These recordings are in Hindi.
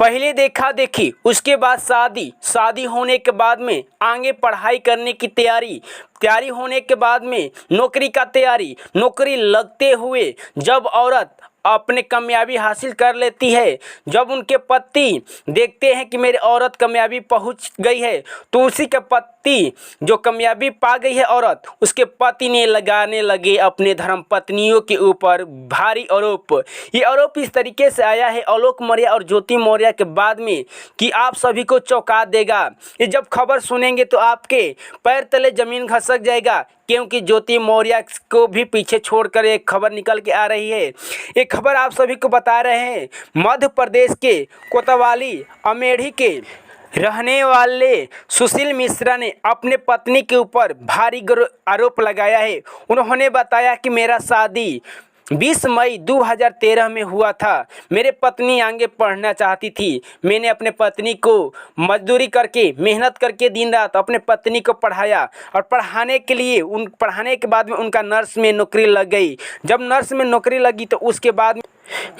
पहले देखा देखी, उसके बाद शादी, शादी होने के बाद में आगे पढ़ाई करने की तैयारी, तैयारी होने के बाद में नौकरी का तैयारी, नौकरी लगते हुए जब औरत अपने कामयाबी हासिल कर लेती है, जब उनके पति देखते हैं कि मेरी औरत कामयाबी पहुंच गई है, तो उसी के पति जो कामयाबी पा गई है औरत, उसके पति ने लगाने लगे अपने धर्म पत्नियों के ऊपर भारी आरोप। ये आरोप इस तरीके से आया है आलोक मौर्य और ज्योति मौर्य के बाद में कि आप सभी को चौंका देगा। ये जब खबर सुनेंगे तो आपके पैर तले ज़मीन खसक जाएगा, क्योंकि ज्योति मौर्य को भी पीछे छोड़कर एक खबर निकल के आ रही है। एक खबर आप सभी को बता रहे हैं, मध्य प्रदेश के कोतवाली अमेठी के रहने वाले सुशील मिश्रा ने अपने पत्नी के ऊपर भारी आरोप लगाया है। उन्होंने बताया कि मेरा शादी 20 मई 2013 में हुआ था। मेरे पत्नी आगे पढ़ना चाहती थी। मैंने अपने पत्नी को मजदूरी करके, मेहनत करके दिन रात अपने पत्नी को पढ़ाया और पढ़ाने के बाद में उनका नर्स में नौकरी लग गई। जब नर्स में नौकरी लगी तो उसके बाद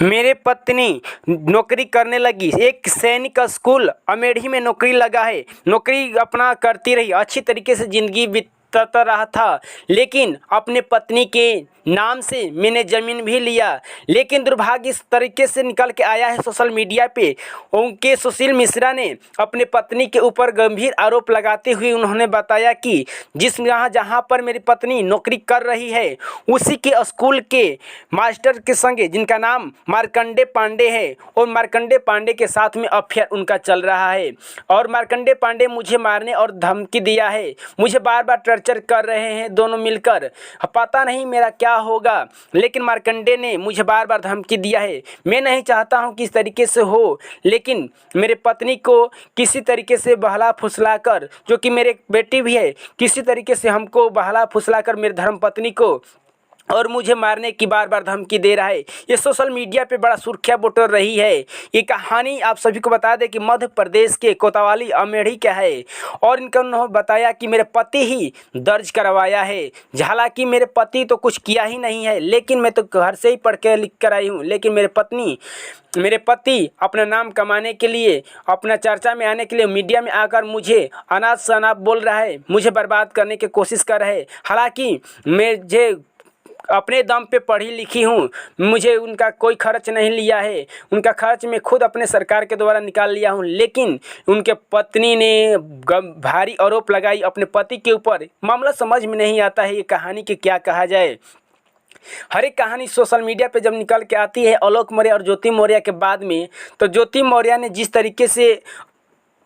मेरे पत्नी नौकरी करने लगी। एक सैनिक स्कूल अमेठी में नौकरी लगा है। नौकरी अपना करती रही, अच्छी तरीके से ज़िंदगी बीतता रहा था, लेकिन अपने पत्नी के नाम से मैंने ज़मीन भी लिया। लेकिन दुर्भाग्य इस तरीके से निकल के आया है सोशल मीडिया पे, उनके सुशील मिश्रा ने अपने पत्नी के ऊपर गंभीर आरोप लगाते हुए उन्होंने बताया कि जहाँ पर मेरी पत्नी नौकरी कर रही है, उसी के स्कूल के मास्टर के संगे, जिनका नाम मार्कंडे पांडे है, और मार्कंडे पांडे के साथ में अफेयर उनका चल रहा है। और मार्कंडे पांडे मुझे मारने और धमकी दिया है, मुझे बार बार टॉर्चर कर रहे हैं दोनों मिलकर। पता नहीं मेरा क्या होगा, लेकिन मार्कंडे ने मुझे बार बार धमकी दिया है। मैं नहीं चाहता हूं कि इस तरीके से हो, लेकिन मेरे पत्नी को किसी तरीके से बहला फुसलाकर, जो कि मेरे बेटी भी है, किसी तरीके से हमको बहला फुसलाकर मेरे धर्मपत्नी को और मुझे मारने की बार बार धमकी दे रहा है। ये सोशल मीडिया पे बड़ा सुर्खियां बटोर रही है। ये कहानी आप सभी को बता दें कि मध्य प्रदेश के कोतवाली अमेठी का है, और इनका उन्होंने बताया कि मेरे पति ही दर्ज करवाया है। हालांकि मेरे पति तो कुछ किया ही नहीं है, लेकिन मैं तो घर से ही पढ़ के लिख कर आई हूँ, लेकिन मेरे पति अपना नाम कमाने के लिए, अपना चर्चा में आने के लिए मीडिया में आकर मुझे अनाप शनाप बोल रहा है, मुझे बर्बाद करने की कोशिश कर रहे हैं। हालांकि मुझे अपने दम पे पढ़ी लिखी हूँ, मुझे उनका कोई खर्च नहीं लिया है, उनका खर्च मैं खुद अपने सरकार के द्वारा निकाल लिया हूँ। लेकिन उनके पत्नी ने भारी आरोप लगाई अपने पति के ऊपर। मामला समझ में नहीं आता है ये कहानी की क्या कहा जाए। हर एक कहानी सोशल मीडिया पे जब निकल के आती है आलोक मौर्य और ज्योति मौर्य के बाद में, तो ज्योति मौर्य ने जिस तरीके से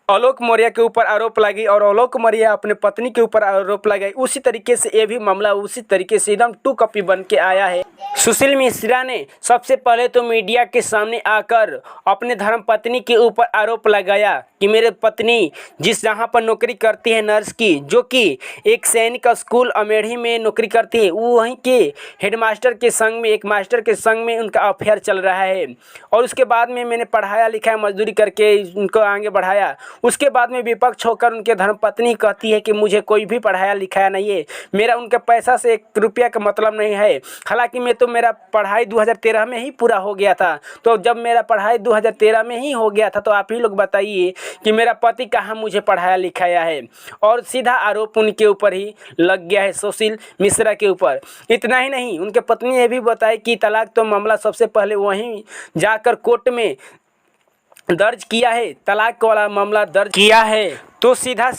आलोक मौर्य के ऊपर आरोप लगाई और आलोक मौर्य अपने पत्नी के ऊपर आरोप लगाई, उसी तरीके से ये भी मामला उसी तरीके से एकदम टू कॉपी बन के आया है। सुशील मिश्रा ने सबसे पहले तो मीडिया के सामने आकर अपने धर्मपत्नी के ऊपर आरोप लगाया कि मेरे पत्नी जहाँ पर नौकरी करती है नर्स की, जो कि एक सैनिक स्कूल अमेठी में नौकरी करती है, वो वहीं के हेडमास्टर के संग में, एक मास्टर के संग में उनका अफेयर चल रहा है। और उसके बाद में मैंने पढ़ाया लिखाया, मजदूरी करके उनको आगे बढ़ाया। उसके बाद में विपक्ष होकर उनके धर्मपत्नी कहती है कि मुझे कोई भी पढ़ाया लिखाया नहीं है, मेरा उनके पैसा से 1 रुपया का मतलब नहीं है। हालांकि मेरा पढ़ाई 2013 में ही पूरा हो गया था। तो जब मेरा पढ़ाई 2013 में ही हो गया था, तो आप ही लोग बताइए कि मेरा पति कहाँ मुझे पढ़ाया लिखाया है। और सीधा आरोप उनके ऊपर ही लग गया है, सुशील मिश्रा के ऊपर। इतना ही नहीं, उनके पत्नी ये भी बताई कि तलाक तो मामला सबसे पहले वहीं जाकर कोर्ट में दर्ज किया है, तलाक वाला मामला दर्ज किया है। तो सीधा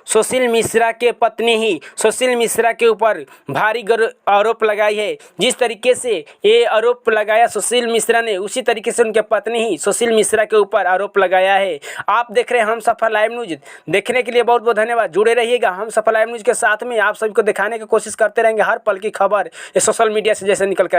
सुशील मिश्रा के पत्नी ही सुशील मिश्रा के ऊपर भारी आरोप लगाई है। जिस तरीके से ये आरोप लगाया सुशील मिश्रा ने, उसी तरीके से उनके पत्नी ही सुशील मिश्रा के ऊपर आरोप लगाया है। आप देख रहे हैं हम सफल लाइव न्यूज। देखने के लिए बहुत बहुत धन्यवाद। जुड़े रहिएगा हम सफल लाइव न्यूज के साथ में। आप सभी को दिखाने की कोशिश करते रहेंगे हर पल की खबर ये सोशल मीडिया से जैसे निकल कर